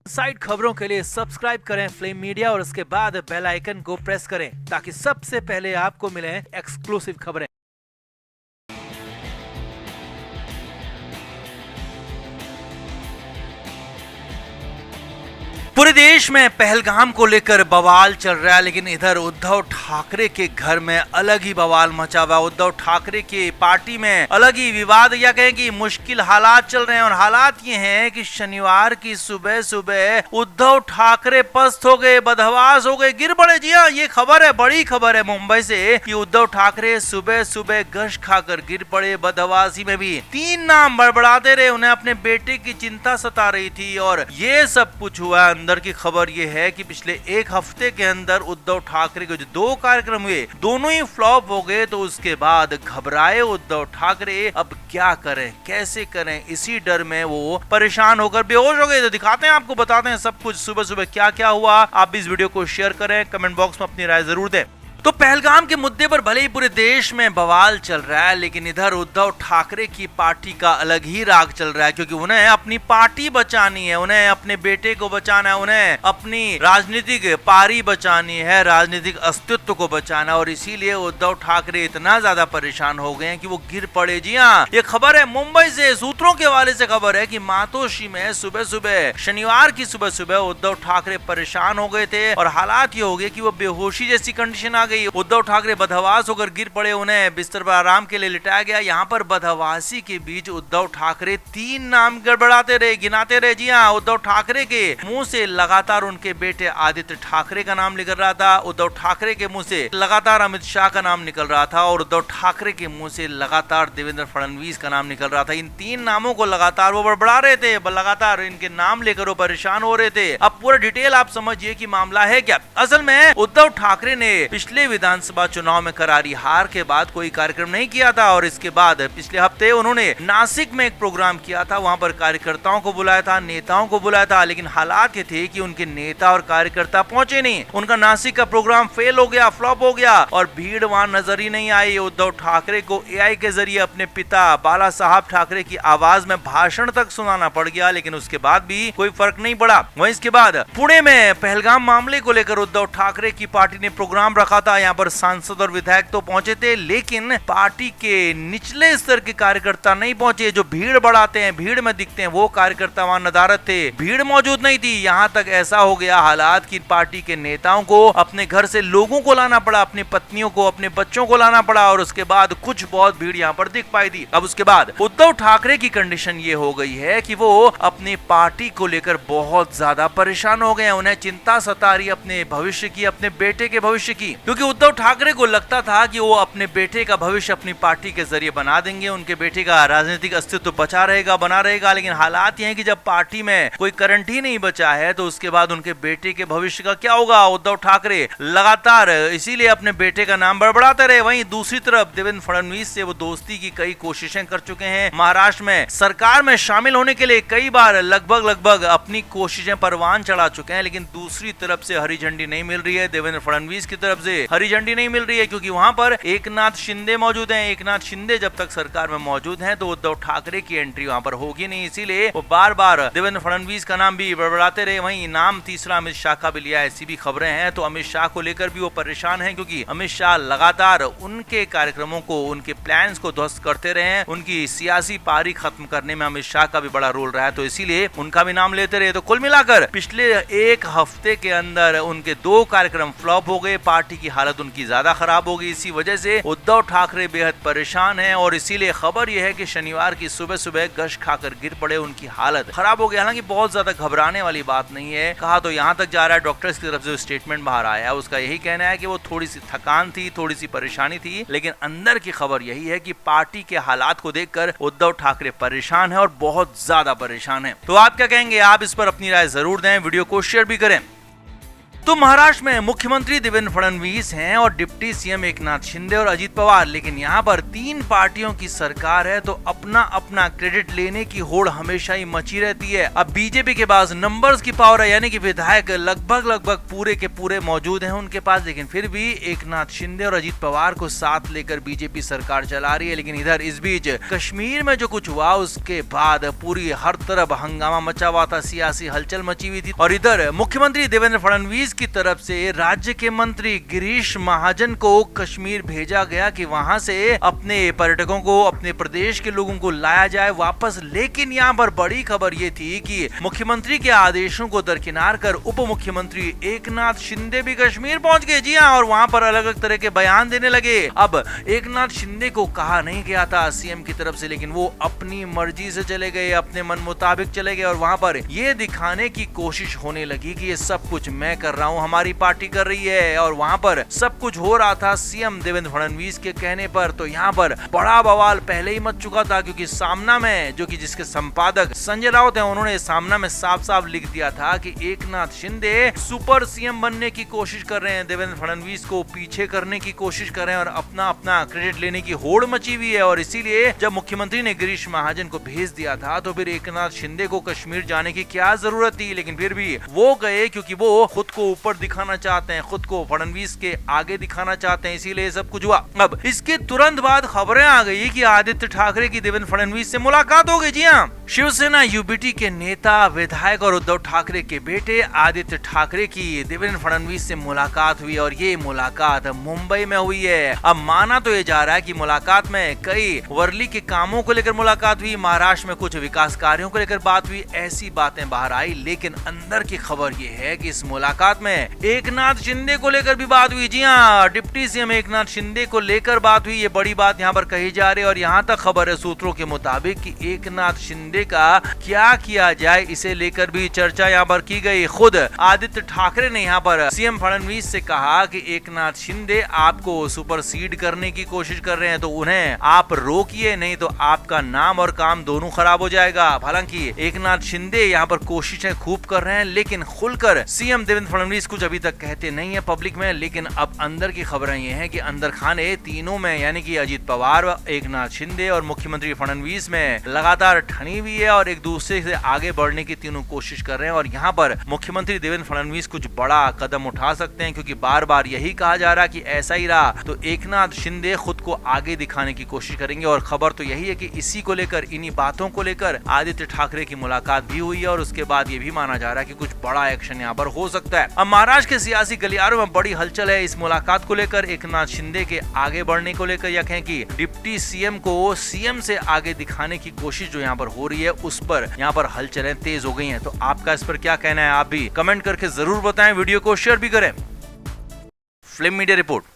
Side खबरों के लिए सब्सक्राइब करें फ्लेम मीडिया और उसके बाद बेल आइकन को प्रेस करें ताकि सबसे पहले आपको मिले एक्सक्लूसिव खबरें। पूरे देश में पहलगाम को लेकर बवाल चल रहा है, लेकिन इधर उद्धव ठाकरे के घर में अलग ही बवाल मचा हुआ। उद्धव ठाकरे की पार्टी में अलग ही विवाद या कहें कि मुश्किल हालात चल रहे हैं। और हालात ये हैं कि शनिवार की सुबह सुबह उद्धव ठाकरे पस्त हो गए, बदहवास हो गए, गिर पड़े। जी हाँ, ये खबर है, बड़ी खबर है मुंबई से कि उद्धव ठाकरे सुबह सुबह गश खाकर गिर पड़े। बदहवासी में भी 3 नाम बड़बड़ाते रहे, उन्हें अपने बेटे की चिंता सता रही थी और ये सब कुछ हुआ। अंदर की खबर यह है कि पिछले 1 हफ्ते के अंदर उद्धव ठाकरे के जो 2 कार्यक्रम हुए, दोनों ही फ्लॉप हो गए। तो उसके बाद घबराए उद्धव ठाकरे, अब क्या करें, कैसे करें, इसी डर में वो परेशान होकर बेहोश हो गए। तो दिखाते हैं आपको, बताते हैं सब कुछ सुबह सुबह क्या क्या हुआ। आप भी इस वीडियो को शेयर करें, कमेंट बॉक्स में अपनी राय जरूर दें। तो पहलगाम के मुद्दे पर भले ही पूरे देश में बवाल चल रहा है, लेकिन इधर उद्धव ठाकरे की पार्टी का अलग ही राग चल रहा है, क्योंकि उन्हें अपनी पार्टी बचानी है, उन्हें अपने बेटे को बचाना है, उन्हें अपनी राजनीतिक पारी बचानी है, राजनीतिक अस्तित्व को बचाना है। और इसीलिए उद्धव ठाकरे इतना ज्यादा परेशान हो गए हैं कि वो गिर पड़े। जी हाँ, ये खबर है मुंबई से, सूत्रों के हवाले से खबर है कि मातोश्री में सुबह सुबह, शनिवार की सुबह सुबह उद्धव ठाकरे परेशान हो गए थे और हालात ये हो गए कि वो बेहोशी जैसी कंडीशन आ गई। उद्धव ठाकरे बदहवास होकर गिर पड़े, उन्हें बिस्तर पर आराम के लिए लिटाया गया। यहाँ पर बदहवासी के बीच उद्धव ठाकरे 3 नाम गड़बड़ाते रहे, गिनाते रहे। जी हाँ, उद्धव ठाकरे के मुंह से लगातार उनके बेटे आदित्य ठाकरे का नाम निकल रहा था, उद्धव ठाकरे के मुंह से लगातार अमित शाह का नाम निकल रहा था और उद्धव ठाकरे के मुंह से लगातार देवेंद्र फडणवीस का नाम निकल रहा था। इन 3 नामों को लगातार वो बड़बड़ा रहे थे, लगातार इनके नाम लेकर वो परेशान हो रहे थे। अब पूरा डिटेल आप समझिए कि मामला है क्या। असल में उद्धव ठाकरे ने पिछले विधानसभा चुनाव में करारी हार के बाद कोई कार्यक्रम नहीं किया था और इसके बाद पिछले हफ्ते उन्होंने नासिक में एक प्रोग्राम किया था। वहां पर कार्यकर्ताओं को बुलाया था, नेताओं को बुलाया था, लेकिन हालात ये थे कि उनके नेता और कार्यकर्ता पहुंचे नहीं। उनका नासिक का प्रोग्राम फेल हो गया, फ्लॉप हो गया और भीड़ वहां नजर ही नहीं आई। उद्धव ठाकरे को एआई के जरिए अपने पिता बाला साहब ठाकरे की आवाज में भाषण तक सुनाना पड़ गया, लेकिन उसके बाद भी कोई फर्क नहीं पड़ा। वहीं इसके बाद पुणे में पहलगाम मामले को लेकर उद्धव ठाकरे की पार्टी ने प्रोग्राम रखा था। यहाँ पर सांसद और विधायक तो पहुंचे थे, लेकिन पार्टी के निचले स्तर के कार्यकर्ता नहीं पहुंचे। जो भीड़ बढ़ाते हैं, भीड़ में दिखते हैं, वो कार्यकर्ता वहां नदारद थे, भीड़ मौजूद नहीं थी। यहाँ तक ऐसा हो गया हालात कि पार्टी के नेताओं को अपने घर से लोगों को लाना पड़ा, अपनी पत्नियों को, अपने बच्चों को लाना पड़ा और उसके बाद कुछ बहुत भीड़ यहाँ पर दिख पाई थी। अब उसके बाद उद्धव ठाकरे की कंडीशन ये हो गई है कि वो अपनी पार्टी को लेकर बहुत ज्यादा परेशान हो गए। उन्हें चिंता सता रही अपने भविष्य की, अपने बेटे के भविष्य की, क्योंकि उद्धव ठाकरे को लगता था कि वो अपने बेटे का भविष्य अपनी पार्टी के जरिए बना देंगे, उनके बेटे का राजनीतिक अस्तित्व बचा रहेगा, बना रहेगा। लेकिन हालात ये हैं कि जब पार्टी में कोई करंट ही नहीं बचा है तो उसके बाद उनके बेटे के भविष्य का क्या होगा। उद्धव ठाकरे लगातार इसीलिए अपने बेटे का नाम बड़बड़ाते रहे। वहीं दूसरी तरफ देवेंद्र फडणवीस से वो दोस्ती की कई कोशिशें कर चुके हैं। महाराष्ट्र में सरकार में शामिल होने के लिए कई बार लगभग अपनी कोशिशें परवान चढ़ा चुके हैं, लेकिन दूसरी तरफ से हरी झंडी नहीं मिल रही है। देवेंद्र फडणवीस की तरफ से हरी झंडी नहीं मिल रही है, क्योंकि वहां पर एकनाथ शिंदे मौजूद हैं। एकनाथ शिंदे जब तक सरकार में मौजूद हैं तो उद्धव ठाकरे की एंट्री वहां पर होगी नहीं, इसीलिए वो बार बार देवेंद्र फडणवीस का नाम भी बड़बड़ाते रहे। वहीं नाम तीसरा अमित शाह का भी लिया, ऐसी भी खबरें हैं। तो अमित शाह को लेकर भी वो परेशान हैं, क्योंकि अमित शाह लगातार उनके कार्यक्रमों को, उनके प्लान्स को ध्वस्त करते रहे हैं। उनकी सियासी पारी खत्म करने में अमित शाह का भी बड़ा रोल रहा है, तो इसीलिए उनका भी नाम लेते रहे। तो कुल मिलाकर पिछले 1 हफ्ते के अंदर उनके 2 कार्यक्रम फ्लॉप हो गए, पार्टी की हालत उनकी ज्यादा खराब हो गई। इसी वजह से उद्धव ठाकरे बेहद परेशान हैं और इसीलिए खबर यह है कि शनिवार की सुबह सुबह गश खाकर गिर पड़े, उनकी हालत खराब हो गई। हालांकि बहुत ज्यादा घबराने वाली बात नहीं है। कहा तो यहाँ तक जा रहा है, डॉक्टर्स की तरफ से स्टेटमेंट बाहर आया है, उसका यही कहना है कि वो थोड़ी सी थकान थी, थोड़ी सी परेशानी थी, लेकिन अंदर की खबर यही है कि पार्टी के हालात को देखकर उद्धव ठाकरे परेशान है और बहुत ज्यादा परेशान है। तो आप क्या कहेंगे, आप इस पर अपनी राय जरूर दें, वीडियो को शेयर भी करें। तो महाराष्ट्र में मुख्यमंत्री देवेंद्र फडणवीस हैं और डिप्टी सीएम एकनाथ शिंदे और अजित पवार, लेकिन यहाँ पर तीन पार्टियों की सरकार है तो अपना अपना क्रेडिट लेने की होड़ हमेशा ही मची रहती है। अब बीजेपी के पास नंबर्स की पावर है, यानी कि विधायक लगभग पूरे के पूरे मौजूद हैं उनके पास, लेकिन फिर भी एकनाथ शिंदे और अजित पवार को साथ लेकर बीजेपी सरकार चला रही है। लेकिन इधर इस बीच कश्मीर में जो कुछ हुआ उसके बाद पूरी हर तरफ हंगामा मचा हुआ था, सियासी हलचल मची हुई थी। और इधर मुख्यमंत्री देवेंद्र फडणवीस की तरफ से राज्य के मंत्री गिरीश महाजन को कश्मीर भेजा गया कि वहां से अपने पर्यटकों को, अपने प्रदेश के लोगों को लाया जाए वापस। लेकिन यहाँ पर बड़ी खबर ये थी कि मुख्यमंत्री के आदेशों को दरकिनार कर उप मुख्यमंत्री एकनाथ शिंदे भी कश्मीर पहुंच गए। जी हाँ, और वहां पर अलग अलग तरह के बयान देने लगे। अब एकनाथ शिंदे को कहा नहीं गया था सीएम की तरफ से, लेकिन वो अपनी मर्जी से चले गए, अपने मन मुताबिक चले गए और वहां पर ये दिखाने की कोशिश होने लगी कि ये सब कुछ मैं कर रहा हूँ, हमारी पार्टी कर रही है। और वहां पर सब कुछ हो रहा था सीएम देवेंद्र फडणवीस के कहने पर। तो यहाँ पर बड़ा बवाल पहले ही मच चुका था, क्योंकि सामना में जो कि जिसके संपादक संजय राउत हैं, उन्होंने सामना में साफ साफ लिख दिया था कि एकनाथ शिंदे सुपर सीएम बनने की कोशिश कर रहे हैं, देवेंद्र फडणवीस को पीछे करने की कोशिश कर रहे हैं और अपना अपना क्रेडिट लेने की होड़ मची हुई है। और इसीलिए जब मुख्यमंत्री ने गिरीश महाजन को भेज दिया था तो फिर एकनाथ शिंदे को कश्मीर जाने की क्या जरूरत थी, लेकिन फिर भी वो गए क्योंकि वो खुद को ऊपर दिखाना चाहते हैं, खुद को फडणवीस के आगे दिखाना चाहते हैं, इसीलिए सब कुछ हुआ। अब इसके तुरंत बाद खबरें आ गई कि आदित्य ठाकरे की देवेंद्र फडणवीस से मुलाकात हो गई। जी हाँ, शिवसेना यूबीटी के नेता, विधायक और उद्धव ठाकरे के बेटे आदित्य ठाकरे की देवेंद्र फडणवीस से मुलाकात हुई और ये मुलाकात मुंबई में हुई है। अब माना तो ये जा रहा है कि मुलाकात में कई वर्ली के कामों को लेकर मुलाकात हुई, महाराष्ट्र में कुछ विकास कार्यों को लेकर बात हुई, ऐसी बातें बाहर आई। लेकिन अंदर की खबर ये है कि इस मुलाकात में एकनाथ शिंदे को लेकर भी बात हुई। जी हाँ, डिप्टी सीएम एकनाथ शिंदे को लेकर बात हुई, ये बड़ी बात यहाँ पर कही जा रही है। और यहाँ तक खबर है सूत्रों के मुताबिक कि एकनाथ शिंदे का क्या किया जाए इसे लेकर भी चर्चा यहाँ पर की गई। खुद आदित्य ठाकरे ने यहाँ पर सीएम फडणवीस से कहा कि एकनाथ शिंदे आपको सुपरसीड करने की कोशिश कर रहे हैं तो उन्हें आप रोकिए, नहीं तो आपका नाम और काम दोनों खराब हो जाएगा। हालांकि एकनाथ शिंदे यहाँ पर कोशिशें खूब कर रहे हैं, लेकिन खुलकर सीएम देवेंद्र फडणवीस कुछ अभी तक कहते नहीं है पब्लिक में। लेकिन अब अंदर की खबरें ये हैं कि अंदर खाने तीनों में, यानी कि अजित पवार, एकनाथ शिंदे और मुख्यमंत्री फडणवीस में लगातार ठनी हुई है और एक दूसरे से आगे बढ़ने की तीनों कोशिश कर रहे हैं। और यहाँ पर मुख्यमंत्री देवेंद्र फडणवीस कुछ बड़ा कदम उठा सकते हैं, क्योंकि बार बार यही कहा जा रहा है कि ऐसा ही रहा तो एकनाथ शिंदे खुद को आगे दिखाने की कोशिश करेंगे। और खबर तो यही है कि इसी को लेकर, इन्हीं बातों को लेकर आदित्य ठाकरे की मुलाकात भी हुई है और उसके बाद ये भी माना जा रहा है कि कुछ बड़ा एक्शन यहाँ पर हो सकता है। अब महाराष्ट्र के सियासी गलियारों में बड़ी हलचल है इस मुलाकात को लेकर, एकनाथ शिंदे के आगे बढ़ने को लेकर, या कहें कि डिप्टी सीएम को सीएम से आगे दिखाने की कोशिश जो यहाँ पर हो रही है उस पर यहाँ पर हलचलें तेज हो गई हैं। तो आपका इस पर क्या कहना है, आप भी कमेंट करके जरूर बताएं, वीडियो को शेयर भी करें। Film media report.